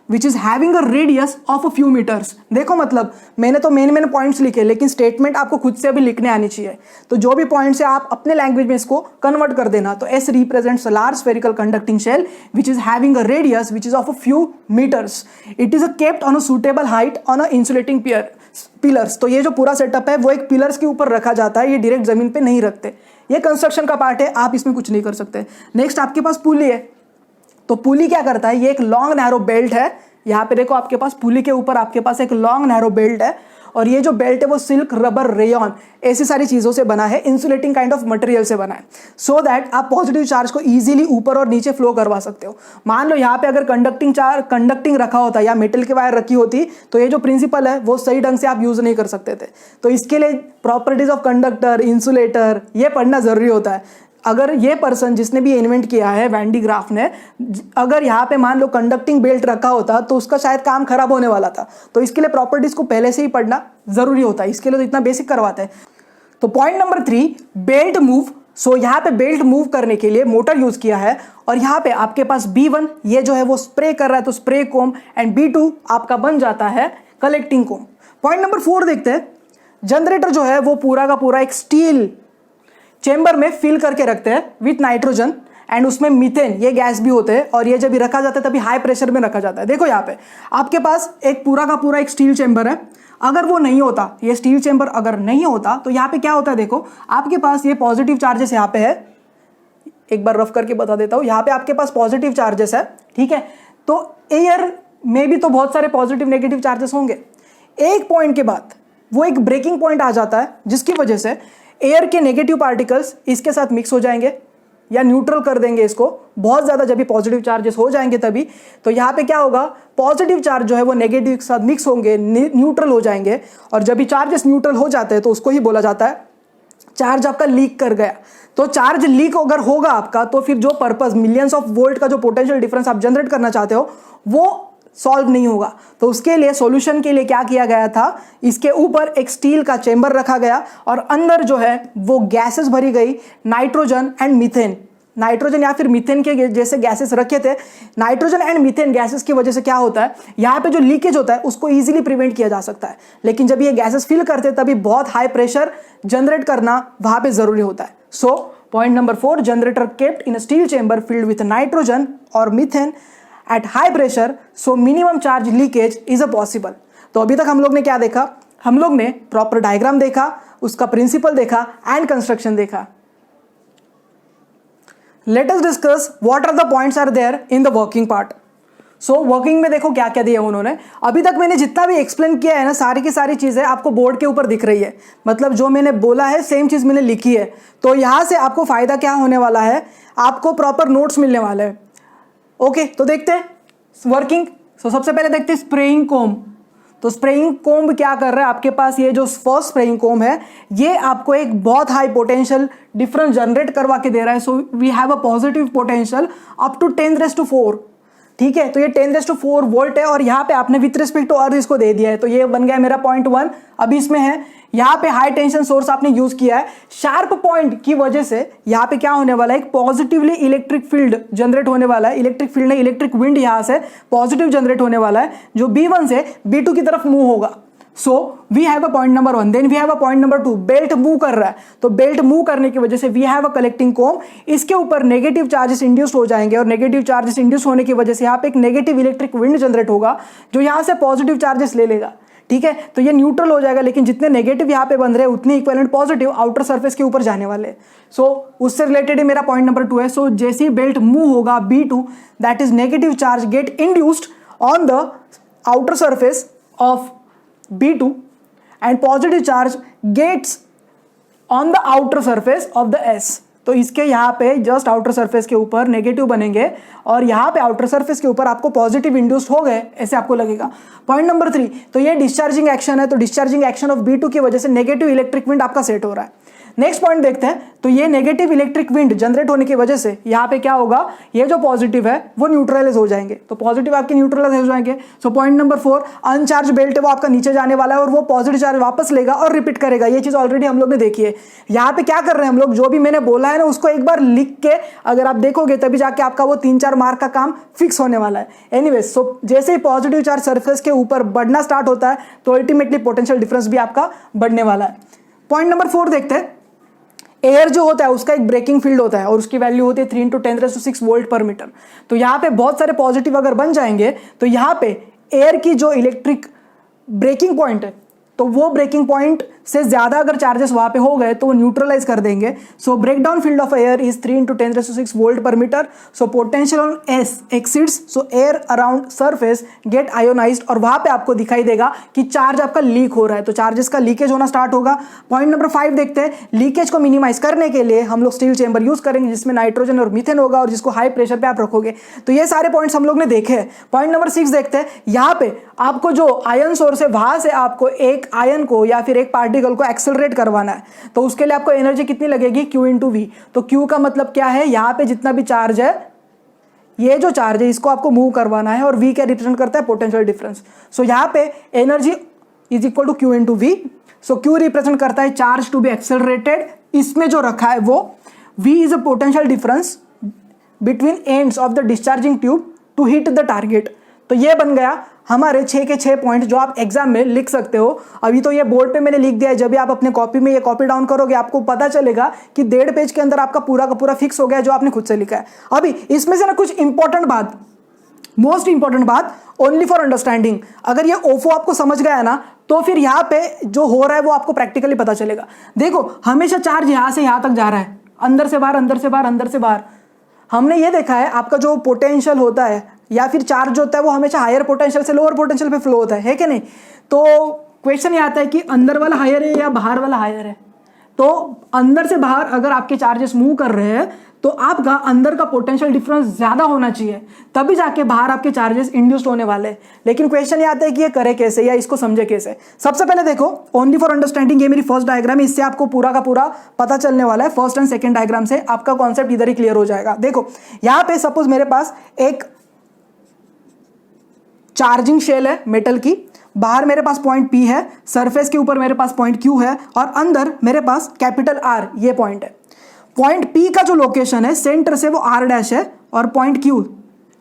which is having a radius of a few meters। देखो मतलब मैंने तो मेन पॉइंट्स लिखे लेकिन स्टेटमेंट आपको खुद से अभी लिखने आनी चाहिए, तो जो भी पॉइंट्स है आप अपने लैंग्वेज में इसको कन्वर्ट कर देना। तो S represents a large spherical conducting shell which is having a radius which is of a few meters। It is kept on a suitable height on a insulating pillars. तो ये जो पूरा setup है वो एक पिलर्स के ऊपर रखा जाता है, ये डायरेक्ट जमीन पे नहीं रखते। ये कंस्ट्रक्शन का पार्ट है, आप इसमें कुछ नहीं कर सकते। नेक्स्ट आपके पास पुली है, तो पुली क्या करता है, ये एक लॉन्ग नैरो बेल्ट है। यहाँ पे देखो आपके पास पुली के ऊपर आपके पास एक लॉन्ग नैरो बेल्ट है और ये जो बेल्ट है वो सिल्क, रबर, रेयन ऐसी सारी चीज़ों से बना है, इंसुलेटिंग काइंड ऑफ मटेरियल से बना है, सो दैट आप पॉजिटिव चार्ज को इजीली ऊपर और नीचे फ्लो करवा सकते हो। मान लो यहाँ पे अगर कंडक्टिंग रखा होता या मेटल की वायर रखी होती तो ये जो प्रिंसिपल है वो सही ढंग से आप यूज़ नहीं कर सकते थे। तो इसके लिए प्रॉपर्टीज ऑफ कंडक्टर, इंसुलेटर ये पढ़ना ज़रूरी होता है। अगर ये पर्सन जिसने भी इन्वेंट किया है वैन डी ग्राफ ने, अगर यहाँ पे मान लो कंडक्टिंग बेल्ट रखा होता तो उसका शायद काम खराब होने वाला था। तो इसके लिए प्रॉपर्टीज को पहले से ही पढ़ना जरूरी होता है, इसके लिए तो इतना बेसिक करवाते हैं। तो पॉइंट नंबर 3, बेल्ट मूव। सो यहाँ पे बेल्ट मूव करने के लिए मोटर यूज किया है और यहाँ पे आपके पास B1 ये जो है वो स्प्रे कर रहा है तो स्प्रे कोम, एंड B2 आपका बन जाता है कलेक्टिंग कोम। पॉइंट नंबर 4 देखते हैं, जनरेटर जो है वो पूरा का पूरा एक स्टील चेंबर में फिल करके रखते हैं विथ नाइट्रोजन एंड उसमें मीथेन ये गैस भी होते हैं और ये जब भी रखा जाता है तभी हाई प्रेशर में रखा जाता है। देखो यहाँ पे आपके पास एक पूरा का पूरा एक स्टील चेंबर है, अगर वो नहीं होता, ये स्टील चेंबर अगर नहीं होता तो यहाँ पे क्या होता है, देखो आपके पास ये पॉजिटिव चार्जेस यहाँ पे है, एक बार रफ करके बता देता हूँ, यहाँ पे आपके पास पॉजिटिव चार्जेस है, ठीक है। तो एयर में भी तो बहुत सारे पॉजिटिव नेगेटिव चार्जेस होंगे। एक पॉइंट के बाद वो एक ब्रेकिंग पॉइंट आ जाता है जिसकी वजह से एयर के नेगेटिव पार्टिकल्स इसके साथ मिक्स हो जाएंगे या न्यूट्रल कर देंगे इसको, बहुत ज़्यादा जब भी पॉजिटिव चार्जेस हो जाएंगे तभी। तो यहाँ पे क्या होगा, पॉजिटिव चार्ज जो है वो नेगेटिव के साथ मिक्स होंगे, न्यूट्रल हो जाएंगे, और जब भी चार्जेस न्यूट्रल हो जाते हैं तो उसको ही बोला जाता है चार्ज आपका लीक कर गया। तो चार्ज लीक अगर होगा आपका तो फिर जो पर्पस मिलियंस ऑफ वोल्ट का जो पोटेंशियल डिफरेंस आप जनरेट करना चाहते हो वो सॉल्व नहीं होगा। तो उसके लिए सॉल्यूशन के लिए क्या किया गया था, इसके ऊपर एक स्टील का चेंबर रखा गया और अंदर जो है वो गैसेस भरी गई, नाइट्रोजन एंड मीथेन। नाइट्रोजन या फिर मीथेन के जैसे गैसेस रखे थे, नाइट्रोजन एंड मीथेन गैसेस की वजह से क्या होता है, यहाँ पे जो लीकेज होता है उसको इजीली प्रिवेंट किया जा सकता है। लेकिन जब ये गैसेस फिल करते हैं तभी बहुत हाई प्रेशर जनरेट करना वहां पे जरूरी होता है। So point number 4, generator kept in a steel chamber filled with nitrogen और methane at high pressure, so minimum charge leakage is a possible. तो अभी तक हम लोग ने क्या देखा, हम लोग ने प्रॉपर डायग्राम देखा, उसका प्रिंसिपल देखा एंड कंस्ट्रक्शन देखा। Let us discuss what are the points are there in the working part. So working में देखो क्या क्या दिया उन्होंने। अभी तक मैंने जितना भी एक्सप्लेन किया है ना, सारी की सारी चीजें आपको बोर्ड के ऊपर दिख रही है, मतलब जो मैंने बोला है सेम चीज मैंने लिखी है। तो यहां से आपको फायदा क्या होने वाला है, आपको प्रॉपर नोट्स मिलने वाले हैं। ओके, तो देखते हैं वर्किंग। सो सबसे पहले देखते हैं स्प्रेइंग कोम। तो स्प्रेइंग कोम क्या कर रहा है, आपके पास ये जो फर्स्ट स्प्रेइंग कोम है ये आपको एक बहुत हाई पोटेंशियल डिफरेंस जनरेट करवा के दे रहा है। So we have a positive potential up to 10⁻⁴। ठीक है, तो ये 10⁻⁴ वोल्ट है और यहाँ पे आपने विथ रिस्पेक्ट टू अर्थ इसको दे दिया है। तो ये बन गया मेरा पॉइंट 1। अभी इसमें है यहाँ पे हाई टेंशन सोर्स आपने यूज किया है, शार्प पॉइंट की वजह से यहाँ पे क्या होने वाला है, एक पॉजिटिवली इलेक्ट्रिक फील्ड जनरेट होने वाला है। इलेक्ट्रिक फील्ड नहीं, इलेक्ट्रिक विंड यहाँ से पॉजिटिव जनरेट होने वाला है जो B1 से B2 की तरफ मूव होगा। So we have a point number 1, then we have a point number 2, belt move कर रहा है। तो बेल्ट मूव करने की वजह से वी हैव अ कलेक्टिंग कोम, इसके ऊपर नेगेटिव चार्जेस इंड्यूस हो जाएंगे और नेगेटिव चार्जेस इंड्यूस होने की वजह से यहाँ पे एक नेगेटिव इलेक्ट्रिक विंड जनरेट होगा जो यहाँ से पॉजिटिव चार्जेस ले लेगा। ठीक है, तो ये न्यूट्रल हो जाएगा, लेकिन जितने नेगेटिव यहाँ पे बन रहे हैं उतने इक्विवेलेंट पॉजिटिव आउटर सरफेस के ऊपर जाने वाले। सो उससे रिलेटेड ही मेरा पॉइंट नंबर 2 है। सो जैसे ही बेल्ट मूव होगा B2, that is negative charge get induced on the outer surface of B2 and positive charge gets on the outer surface of the S। तो इसके यहाँ पे जस्ट आउटर सरफेस के ऊपर negative बनेंगे और यहाँ पे आउटर सरफेस के ऊपर आपको पॉजिटिव इंड्यूस्ड हो गए, ऐसे आपको लगेगा। पॉइंट नंबर 3, तो ये डिस्चार्जिंग एक्शन है। तो डिस्चार्जिंग एक्शन ऑफ B2 की वजह से नेगेटिव इलेक्ट्रिक विंड आपका सेट हो रहा है। नेक्स्ट पॉइंट देखते हैं। तो ये नेगेटिव इलेक्ट्रिक विंड जनरेट होने की वजह से यहाँ पे क्या होगा, ये जो पॉजिटिव है वो न्यूट्रलाइज हो जाएंगे। तो पॉजिटिव आपके न्यूट्रलाइज हो जाएंगे। सो पॉइंट नंबर 4, अनचार्ज बेल्ट है वो आपका नीचे जाने वाला है और वो पॉजिटिव चार्ज वापस लेगा और रिपीट करेगा। ये चीज ऑलरेडी हम लोग ने देखी है। यहाँ पे क्या कर रहे हैं हम लोग, जो भी मैंने बोला है ना उसको एक बार लिख के अगर आप देखोगे तभी जाके आपका वो 3-4 मार्क का काम फिक्स होने वाला है। एनीवेज, सो जैसे ही पॉजिटिव चार्ज सरफेस के ऊपर बढ़ना स्टार्ट होता है तो अल्टीमेटली पोटेंशियल डिफरेंस भी आपका बढ़ने वाला है। पॉइंट नंबर 4 देखते हैं। एयर जो होता है उसका एक ब्रेकिंग फील्ड होता है और उसकी वैल्यू होती है 3 × 10⁻⁶ वोल्ट पर मीटर। तो यहाँ पे बहुत सारे पॉजिटिव अगर बन जाएंगे तो यहाँ पे एयर की जो इलेक्ट्रिक ब्रेकिंग पॉइंट है तो वो ब्रेकिंग पॉइंट से ज्यादा अगर चार्जेस वहां पे हो गए तो वो न्यूट्रलाइज कर देंगे। So break down field of air is 3 × 10⁻⁶ volt per metre. So potential on S exceeds, so air around surface get ionized और वहां पे आपको दिखाई देगा कि चार्ज आपका लीक हो रहा है, तो चार्जेस का लीकेज होना स्टार्ट होगा। पॉइंट नंबर 5 देखते हैं। लीकेज को मिनिमाइज करने के लिए हम लोग स्टील चेंबर यूज करेंगे जिसमें नाइट्रोजन और मीथेन होगा और जिसको हाई प्रेशर पे आप रखोगे। तो ये सारे पॉइंट्स हम लोग ने देखे हैं। पॉइंट नंबर 6 देखते हैं। यहाँ पे आपको जो आयन सोर्स है वहां से आपको एक आयन को या फिर एक पार्टिकल को एक्सेलरेट करवाना है। तो उसके लिए आपको एनर्जी कितनी लगेगी, Q × V। तो Q का मतलब क्या है, यहाँ पे जितना भी चार्ज है, ये जो चार्ज है इसको आपको मूव करवाना है और V क्या रिप्रेजेंट करता है, पोटेंशियल डिफरेंस। सो यहाँ पे energy is equal to Q × V। सो Q रिप्रेजेंट करता है चार्ज टू बी एक्सेलरेटेड। इसमें जो रखा है वो V is a potential difference between ends of the discharging tube to hit the target. तो ये बन गया हमारे 6 के 6 पॉइंट जो आप एग्जाम में लिख सकते हो। अभी तो ये बोर्ड पे मैंने लिख दिया है, जब भी आप अपने कॉपी में ये कॉपी डाउन करोगे आपको पता चलेगा कि 1.5 पेज के अंदर आपका पूरा का पूरा फिक्स हो गया जो आपने खुद से लिखा है। अभी इसमें से ना कुछ इंपॉर्टेंट बात, मोस्ट इंपॉर्टेंट बात, ओनली फॉर अंडरस्टैंडिंग। अगर ये ओफो आपको समझ गया ना तो फिर यहाँ पे जो हो रहा है वो आपको प्रैक्टिकली पता चलेगा। देखो हमेशा चार्ज यहां से यहां तक जा रहा है, अंदर से बाहर, अंदर से बाहर, अंदर से बाहर। हमने ये देखा है आपका जो पोटेंशियल होता है या फिर चार्ज होता है वो हमेशा हायर पोटेंशियल से लोअर पोटेंशियल पे फ्लो होता है कि नहीं। तो क्वेश्चन ये आता है कि अंदर वाला हायर है या बाहर वाला हायर है। तो अंदर से बाहर अगर आपके चार्जेस मूव कर रहे हैं तो आपका अंदर का पोटेंशियल डिफरेंस ज्यादा होना चाहिए, तभी जाके बाहर आपके चार्जेस इंड्यूस्ड होने वाले हैं। लेकिन क्वेश्चन ये आता है कि ये करे कैसे या इसको समझे कैसे। सबसे पहले देखो, ओनली फॉर अंडरस्टैंडिंग, ये मेरी फर्स्ट डायग्राम है, इससे आपको पूरा का पूरा पता चलने वाला है। फर्स्ट एंड सेकंड डायग्राम से आपका कॉन्सेप्ट इधर ही क्लियर हो जाएगा। देखो यहां पे सपोज मेरे पास एक चार्जिंग शेल है मेटल की, बाहर मेरे पास पॉइंट P है, सरफेस के ऊपर मेरे पास पॉइंट Q है और अंदर मेरे पास कैपिटल R ये पॉइंट है। पॉइंट P का जो लोकेशन है सेंटर से वो r डैश है और point Q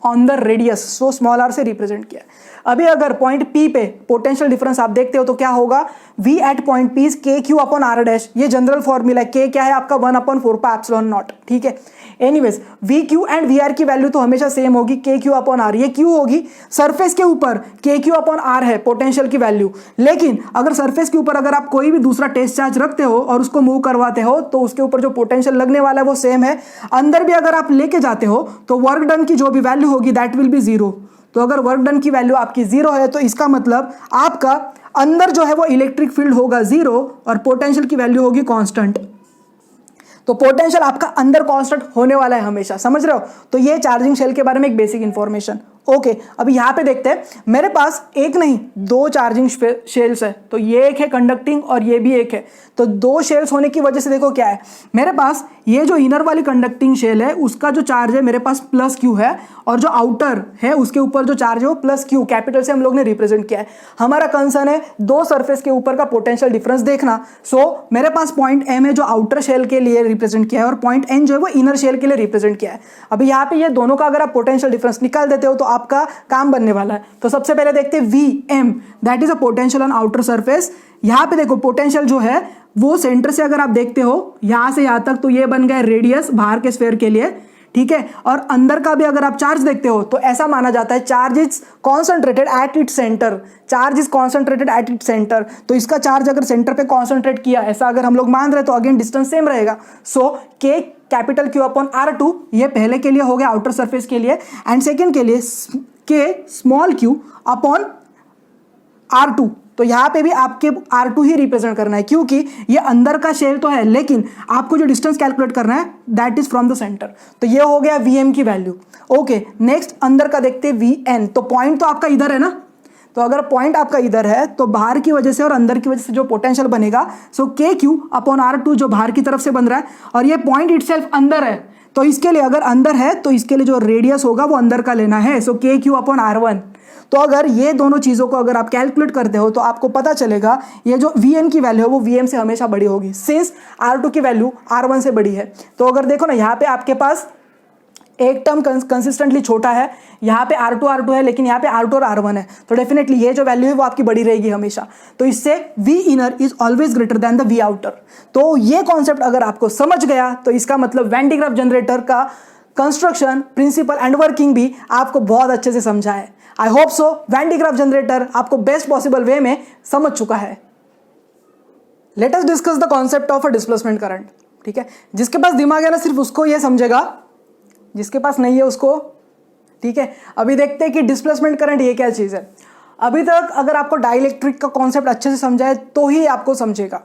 on the radius so small r से रिप्रेजेंट किया है। अभी अगर पॉइंट P पे पोटेंशियल डिफरेंस आप देखते हो तो क्या होगा, V at point P is KQ upon R dash. ये जनरल फॉर्मूला है, K क्या है आपका 1/4πε0, ठीक है। एनीवेज VQ एंड VR की वैल्यू तो हमेशा सेम होगी, KQ अपॉन R। ये Q होगी, सरफेस के ऊपर KQ अपॉन R है पोटेंशियल की वैल्यू। लेकिन अगर सरफेस के ऊपर अगर आप कोई भी दूसरा टेस्ट चार्ज रखते हो और उसको मूव करवाते हो तो उसके ऊपर जो पोटेंशियल लगने वाला है वो सेम है। अंदर भी अगर आप लेके जाते हो तो वर्क डन की जो भी वैल्यू होगी दैट विल बी जीरो। तो अगर वर्क डन की वैल्यू आपकी जीरो है तो इसका मतलब आपका अंदर जो है वो इलेक्ट्रिक फील्ड होगा जीरो और पोटेंशियल की वैल्यू होगी कांस्टेंट। तो पोटेंशियल आपका अंदर कांस्टेंट होने वाला है हमेशा, समझ रहे हो। तो ये चार्जिंग शेल के बारे में एक बेसिक इंफॉर्मेशन। ओके, अभी यहां पे देखते हैं, मेरे पास एक नहीं दो चार्जिंग शेल्स है। तो ये एक है कंडक्टिंग और ये भी एक है। तो दो शेल्स होने की वजह से देखो क्या है, मेरे पास ये जो इनर वाली कंडक्टिंग शेल है उसका जो चार्ज है मेरे पास प्लस क्यू है और जो आउटर है उसके ऊपर जो चार्ज है वो प्लस क्यू, कैपिटल से हम लोग ने रिप्रेजेंट किया है। हमारा कंसर्न है दो सरफेस के ऊपर का पोटेंशियल डिफरेंस देखना। सो मेरे पास पॉइंट एम है जो आउटर शेल के लिए रिप्रेजेंट किया है और पॉइंट एन जो है वो इनर शेल के लिए रिप्रेजेंट किया है। अभी यहाँ पे ये दोनों का अगर आप पोटेंशियल डिफरेंस निकाल देते हो तो आपका काम बनने वाला है। तो सबसे पहले देखते हैं VM, that is a potential on outer surface. यहाँ पे देखो पोटेंशियल जो है वो सेंटर से अगर आप देखते हो यहां से यहां तक तो ये बन गया रेडियस बाहर के स्फीयर के लिए, ठीक है। और अंदर का भी अगर आप चार्ज देखते हो तो ऐसा माना जाता है charge is concentrated at its centre, charge is concentrated at its centre. तो इसका चार्ज अगर सेंटर पे कॉन्सेंट्रेट किया ऐसा अगर हम लोग मान रहे तो अगेन डिस्टेंस सेम रहेगा। सो K capital Q upon R2 ये पहले के लिए हो गया आउटर सरफेस के लिए, एंड सेकेंड के लिए K small q upon R2। तो यहां पे भी आपके R2 ही रिप्रेजेंट करना है क्योंकि ये अंदर का शेल तो है लेकिन आपको जो डिस्टेंस कैलकुलेट करना है that is from the centre. तो ये हो गया VM की वैल्यू। ओके, नेक्स्ट अंदर का देखते हैं VN। तो पॉइंट तो आपका इधर है ना, तो अगर पॉइंट आपका इधर है तो बाहर की वजह से और अंदर की वजह से जो पोटेंशियल बनेगा सो KQ अपॉन R2 जो बाहर की तरफ से बन रहा है और ये पॉइंट इटसेल्फ अंदर है। तो इसके लिए अगर अंदर है तो इसके लिए जो रेडियस होगा वो अंदर का लेना है, सो KQ अपॉन R1। तो अगर ये दोनों चीज़ों को अगर आप कैलकुलेट करते हो तो आपको पता चलेगा ये जो VN की वैल्यू है वो VM से हमेशा बड़ी होगी सिंस R2 की वैल्यू R1 से बड़ी है। तो अगर देखो ना यहाँ पे आपके पास एक टर्म कंसिस्टेंटली छोटा है, यहाँ पे R2 है लेकिन यहाँ पे R2 और R1 है, तो डेफिनेटली ये जो वैल्यू है वो आपकी बड़ी रहेगी हमेशा। तो इससे V inner is always greater than the V outer. तो ये कॉन्सेप्ट अगर आपको समझ गया तो इसका मतलब वैन डी ग्राफ जनरेटर का कंस्ट्रक्शन, प्रिंसिपल एंड वर्किंग भी आपको बहुत अच्छे से समझा है। I hope so Van de Graaff generator आपको बेस्ट पॉसिबल वे में समझ चुका है। Late us discuss the concept of a displacement current, ठीक है। जिसके पास दिमाग है ना सिर्फ उसको ये समझेगा, जिसके पास नहीं है उसको, ठीक है। अभी देखते हैं कि डिस्प्लेसमेंट करंट ये क्या चीज़ है। अभी तक अगर आपको डाइलेक्ट्रिक का कॉन्सेप्ट अच्छे से समझा है तो ही आपको समझेगा।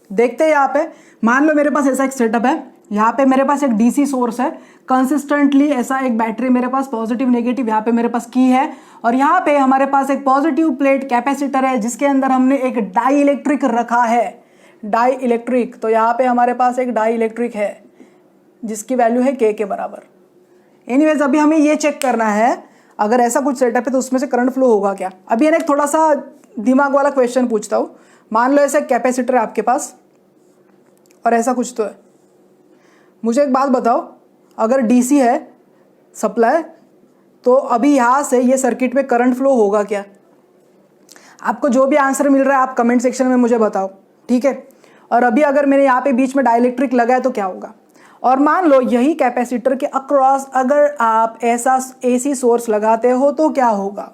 देखते हैं यहाँ पे, मान लो मेरे पास ऐसा एक सेटअप है, यहाँ पे मेरे पास एक DC सोर्स है, कंसिस्टेंटली ऐसा एक बैटरी मेरे पास पॉजिटिव नेगेटिव यहाँ पे मेरे पास की है और यहाँ पे हमारे पास एक पॉजिटिव प्लेट कैपेसिटर है जिसके अंदर हमने एक डाई इलेक्ट्रिक रखा है, डाई इलेक्ट्रिक। तो यहाँ पे हमारे पास एक डाई इलेक्ट्रिक है जिसकी वैल्यू है K के बराबर। एनीवेज अभी हमें ये चेक करना है अगर ऐसा कुछ सेटअप है तो उसमें से करंट फ्लो होगा क्या। अभी है ना एक थोड़ा सा दिमाग वाला क्वेश्चन पूछता हूँ। मान लो ऐसा कैपेसिटर है आपके पास और ऐसा कुछ तो है, मुझे एक बात बताओ, अगर DC है सप्लाई तो अभी यहाँ से ये सर्किट में करंट फ्लो होगा क्या। आपको जो भी आंसर मिल रहा है आप कमेंट सेक्शन में मुझे बताओ, ठीक है। और अभी अगर मेरे यहाँ पे बीच में डाइलेक्ट्रिक लगा है तो क्या होगा। और मान लो यही कैपेसिटर के अक्रॉस अगर आप ऐसा AC सोर्स लगाते हो तो क्या होगा।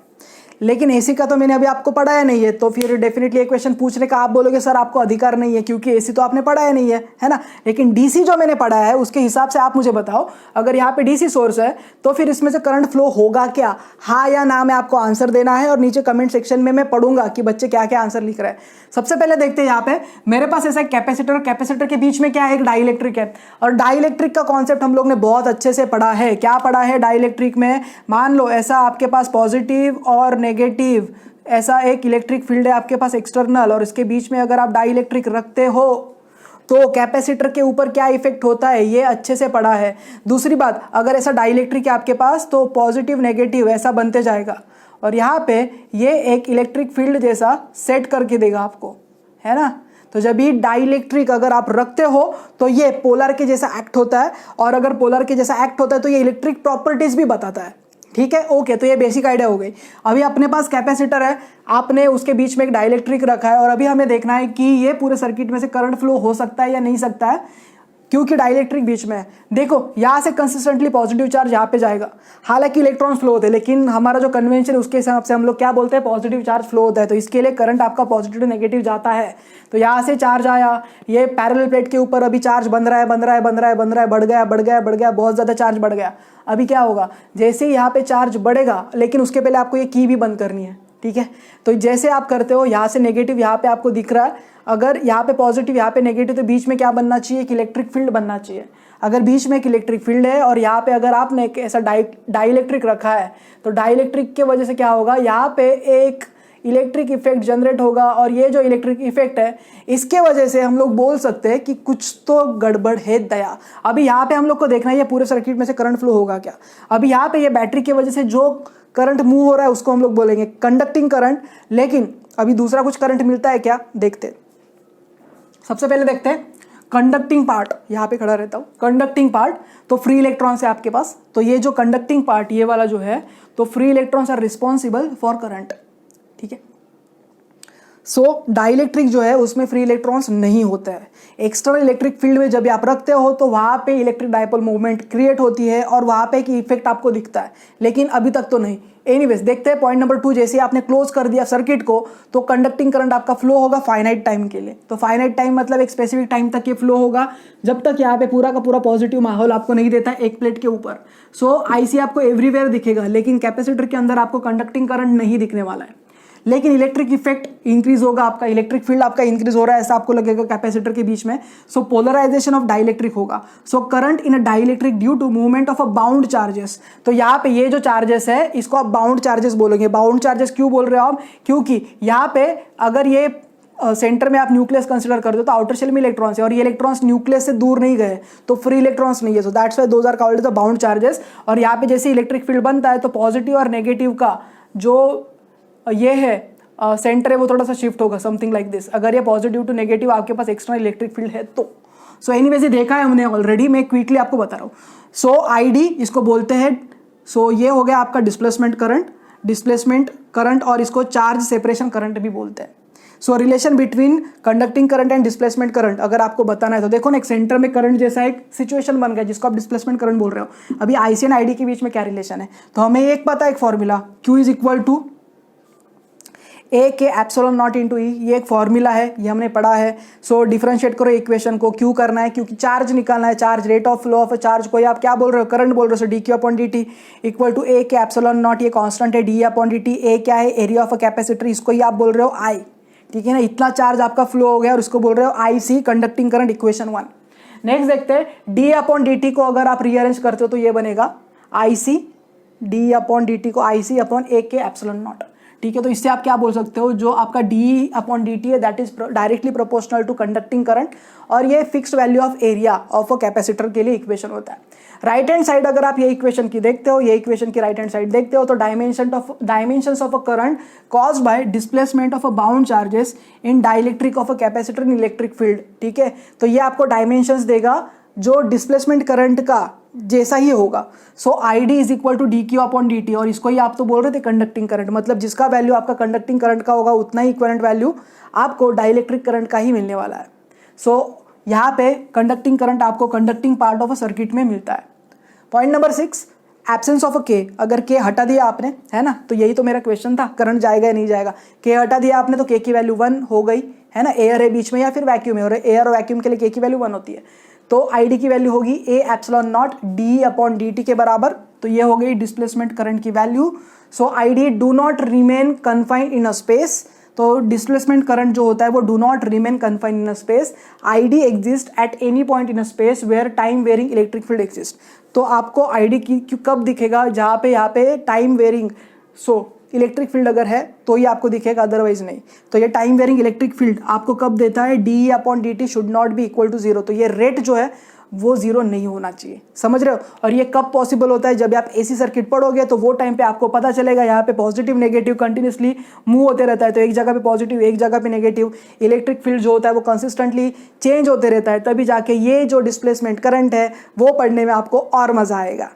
लेकिन AC का तो मैंने अभी आपको पढ़ाया नहीं है, तो फिर डेफिनेटली एक क्वेश्चन पूछने का आप बोलोगे सर आपको अधिकार नहीं है क्योंकि AC तो आपने पढ़ाया नहीं है ना। लेकिन DC जो मैंने पढ़ा है उसके हिसाब से आप मुझे बताओ, अगर यहाँ पे DC सोर्स है तो फिर इसमें से करंट फ्लो होगा क्या, हाँ या ना में आपको आंसर देना है और नीचे कमेंट सेक्शन में मैं पढ़ूंगा कि बच्चे क्या क्या आंसर लिख रहे हैं। सबसे पहले देखते हैं यहाँ पे मेरे पास ऐसा कैपेसिटर, कैपेसिटर के बीच में क्या है, एक डाइलेक्ट्रिक है। और डाइलेक्ट्रिक का कॉन्सेप्ट हम लोग ने बहुत अच्छे से पढ़ा है। क्या पढ़ा है डाइलेक्ट्रिक में, मान लो ऐसा आपके पास पॉजिटिव और नेगेटिव ऐसा एक इलेक्ट्रिक फील्ड है आपके पास एक्सटर्नल, और इसके बीच में अगर आप डाइलेक्ट्रिक रखते हो तो कैपेसिटर के ऊपर क्या इफेक्ट होता है ये अच्छे से पढ़ा है। दूसरी बात, अगर ऐसा डाइलेक्ट्रिक है आपके पास तो पॉजिटिव नेगेटिव ऐसा बनते जाएगा और यहाँ पे ये एक इलेक्ट्रिक फील्ड जैसा सेट करके देगा आपको, है ना। तो जब भी डाइलेक्ट्रिक अगर आप रखते हो तो ये पोलर के जैसा एक्ट होता है, और अगर पोलर के जैसा एक्ट होता है तो ये इलेक्ट्रिक प्रॉपर्टीज भी बताता है। ठीक है, ओके, तो ये बेसिक आइडिया हो गई। अभी अपने पास कैपेसिटर है, आपने उसके बीच में एक डाइलेक्ट्रिक रखा है, और अभी हमें देखना है कि ये पूरे सर्किट में से करंट फ्लो हो सकता है या नहीं सकता है, क्योंकि डाइलेक्ट्रिक बीच में है। देखो यहाँ से कंसिस्टेंटली पॉजिटिव चार्ज यहाँ पे जाएगा, हालांकि इलेक्ट्रॉन फ्लो होते हैं, लेकिन हमारा जो कन्वेंशन है उसके हिसाब से हम लोग क्या बोलते हैं, पॉजिटिव चार्ज फ्लो होता है। तो इसके लिए करंट आपका पॉजिटिव टू नेगेटिव जाता है। तो यहाँ से चार्ज आया, ये पैरेलल प्लेट के ऊपर अभी चार्ज बन रहा है, बन रहा है, बन रहा है, बन रहा है, बढ़ गया, बढ़ गया, बढ़ गया, बहुत ज़्यादा चार्ज बढ़ गया। अभी क्या होगा, जैसे ही यहाँ पे चार्ज बढ़ेगा, लेकिन उसके पहले आपको ये की भी बंद करनी है। ठीक है, तो जैसे आप करते हो, यहाँ से नेगेटिव यहाँ पे आपको दिख रहा है, अगर यहाँ पे पॉजिटिव यहाँ पे नेगेटिव, तो बीच में क्या बनना चाहिए, एक इलेक्ट्रिक फील्ड बनना चाहिए। अगर बीच में एक इलेक्ट्रिक फील्ड है और यहाँ पे अगर आपने एक ऐसा डाइलेक्ट्रिक रखा है, तो डाइलेक्ट्रिक के वजह से क्या होगा, यहाँ पे एक इलेक्ट्रिक इफेक्ट जनरेट होगा, और ये जो इलेक्ट्रिक इफेक्ट है इसके वजह से हम लोग बोल सकते हैं कि कुछ तो गड़बड़ है दया। अभी यहाँ पे हम लोग को देखना है ये पूरे सर्किट में से करंट फ्लो होगा क्या। अभी यहाँ पे ये बैटरी की वजह से जो करंट मूव हो रहा है उसको हम लोग बोलेंगे कंडक्टिंग करंट, लेकिन अभी दूसरा कुछ करंट मिलता है क्या, देखते हैं। सबसे पहले देखते हैं कंडक्टिंग पार्ट, यहाँ पे खड़ा रहता हूँ, कंडक्टिंग पार्ट, तो फ्री इलेक्ट्रॉन्स है आपके पास। तो ये जो कंडक्टिंग पार्ट ये वाला जो है, तो free electrons are responsible for current. ठीक है, सो डाइलेक्ट्रिक जो है उसमें फ्री इलेक्ट्रॉन्स नहीं होता है। एक्सटर्नल इलेक्ट्रिक फील्ड में जब आप रखते हो तो वहाँ पे इलेक्ट्रिक डाइपोल मूवमेंट क्रिएट होती है, और वहाँ पे की इफेक्ट आपको दिखता है, लेकिन अभी तक तो नहीं। एनीवेज देखते हैं पॉइंट नंबर 2, जैसे आपने क्लोज कर दिया सर्किट को, तो कंडक्टिंग करंट आपका फ्लो होगा फाइनाइट टाइम के लिए। तो फाइनाइट टाइम मतलब एक स्पेसिफिक टाइम तक ये फ्लो होगा, जब तक यहाँ पे पूरा का पूरा पॉजिटिव माहौल आपको नहीं देता है एक प्लेट के ऊपर। सो आईसी आपको एवरीवेयर दिखेगा, लेकिन कैपेसिटर के अंदर आपको कंडक्टिंग करंट नहीं दिखने वाला है, लेकिन इलेक्ट्रिक इफेक्ट इंक्रीज होगा, आपका इलेक्ट्रिक फील्ड आपका इंक्रीज हो रहा है ऐसा आपको लगेगा कैपेसिटर के बीच में। सो पोलराइजेशन ऑफ डाइलेक्ट्रिक होगा। So current in a dielectric due to movement of a bound charges. तो यहाँ पे ये जो चार्जेस है इसको आप बाउंड चार्जेस बोलेंगे। बाउंड चार्जेस क्यों बोल रहे हो आप, क्योंकि यहाँ पे अगर ये सेंटर में आप न्यूक्लियस कंसीडर कर दो तो आउटर शेल में इलेक्ट्रॉन्स है, और ये इलेक्ट्रॉन्स न्यूक्लियस से दूर नहीं गए, तो फ्री इलेक्ट्रॉन्स नहीं है। So that's why those are called the bound charges. और यहाँ पे जैसे इलेक्ट्रिक फील्ड बनता है तो पॉजिटिव और नेगेटिव का जो ये है सेंटर है वो थोड़ा सा शिफ्ट होगा, समथिंग लाइक दिस। अगर ये पॉजिटिव टू नेगेटिव आपके पास एक्सटर्नल इलेक्ट्रिक फील्ड है तो। सो एनीवेज ये देखा है हमने ऑलरेडी, मैं क्विकली आपको बता रहा हूँ। सो आईडी इसको बोलते हैं। सो ये हो गया आपका डिस्प्लेसमेंट करंट, और इसको चार्ज सेपरेशन करंट भी बोलते हैं। सो relation between conducting current and displacement current अगर आपको बताना है तो देखो ना, एक सेंटर में करंट जैसा एक सिचुएशन बन गया जिसको आप डिस्प्लेसमेंट करंट बोल रहे हो। अभी आईसी एंड आईडी के बीच में क्या रिलेशन है, तो हमें एक पता है, एक formula Q is equal to A K epsilon not into ई, ये एक फॉर्मूला है, ये हमने पढ़ा है। सो डिफरेंशिएट करो इक्वेशन को, क्यों करना है, क्योंकि चार्ज निकालना है, charge rate of flow of charge को आप क्या बोल रहे हो, करंट बोल रहे हो। So D Q upon D T equal to A K epsilon naught, ये कांस्टेंट है, D upon D T, A क्या है, एरिया ऑफ अ कैपेसिटर, इसको ही आप बोल रहे हो आई। ठीक है ना, इतना चार्ज आपका फ्लो हो गया और इसको बोल रहे हो आई सी, कंडक्टिंग करंट, इक्वेशन 1। नेक्स्ट देखते हैं डी अपॉन डी टी को अगर आप रीअरेंज करते हो तो ये बनेगा आई सी, डी अपॉन डी टी को आई सी upon A K epsilon not. ठीक है, तो इससे आप क्या बोल सकते हो, जो आपका डी अपॉन डी टी है that is directly proportional to conducting current, और ये fixed value of area of a capacitor के लिए इक्वेशन होता है। राइट हैंड साइड अगर आप ये इक्वेशन की देखते हो, ये इक्वेशन की राइट हैंड साइड देखते हो, तो dimensions of a current caused by displacement of a bound charges in dielectric of a capacitor in electric field. ठीक है, तो ये आपको डायमेंशंस देगा जो डिस्प्लेसमेंट करंट का जैसा ही होगा। So I D is equal to D Q upon D T, और इसको ही आप तो बोल रहे थे कंडक्टिंग करंट, मतलब जिसका वैल्यू आपका कंडक्टिंग करंट का होगा उतना ही इक्विवेलेंट वैल्यू आपको डाइलेक्ट्रिक करंट का ही मिलने वाला है। सो यहाँ पे कंडक्टिंग करंट आपको conducting part of a circuit में मिलता है। Point number 6, absence of a के। अगर के हटा दिया आपने, है ना, तो यही तो मेरा क्वेश्चन था, करंट जाएगा या नहीं जाएगा। के हटा दिया आपने तो के की वैल्यू 1 हो गई, है ना, एयर है बीच में या फिर वैक्यूम है, और एयर और वैक्यूम के लिए के की वैल्यू 1 होती है। तो आई डी की वैल्यू होगी A epsilon naught D upon D T के बराबर, तो ये हो गई डिस्प्लेसमेंट करंट की value. So I D do not remain confined in a space, तो डिस्प्लेसमेंट करंट जो होता है वो do not remain confined in a space, I D exist at any point in a space where time varying electric field exist. तो आपको I D की कब दिखेगा, जहाँ पे यहाँ पे टाइम वेरिंग इलेक्ट्रिक फील्ड अगर है तो ये आपको दिखेगा, अदरवाइज नहीं। तो ये टाइम वेरिंग इलेक्ट्रिक फील्ड आपको कब देता है, D upon D T should not be equal to 0। तो ये रेट जो है वो ज़ीरो नहीं होना चाहिए। समझ रहे हो? और ये कब पॉसिबल होता है? जब आप एसी सर्किट पढ़ोगे तो वो टाइम पे आपको पता चलेगा यहाँ पे पॉजिटिव नेगेटिव कंटिन्यूसली मूव होते रहता है, तो एक जगह पे पॉजिटिव एक जगह पे नेगेटिव, इलेक्ट्रिक फील्ड जो होता है वो कंसिस्टेंटली चेंज होते रहता है, तभी जाके ये जो डिस्प्लेसमेंट करंट है वो पढ़ने में आपको और मज़ा आएगा।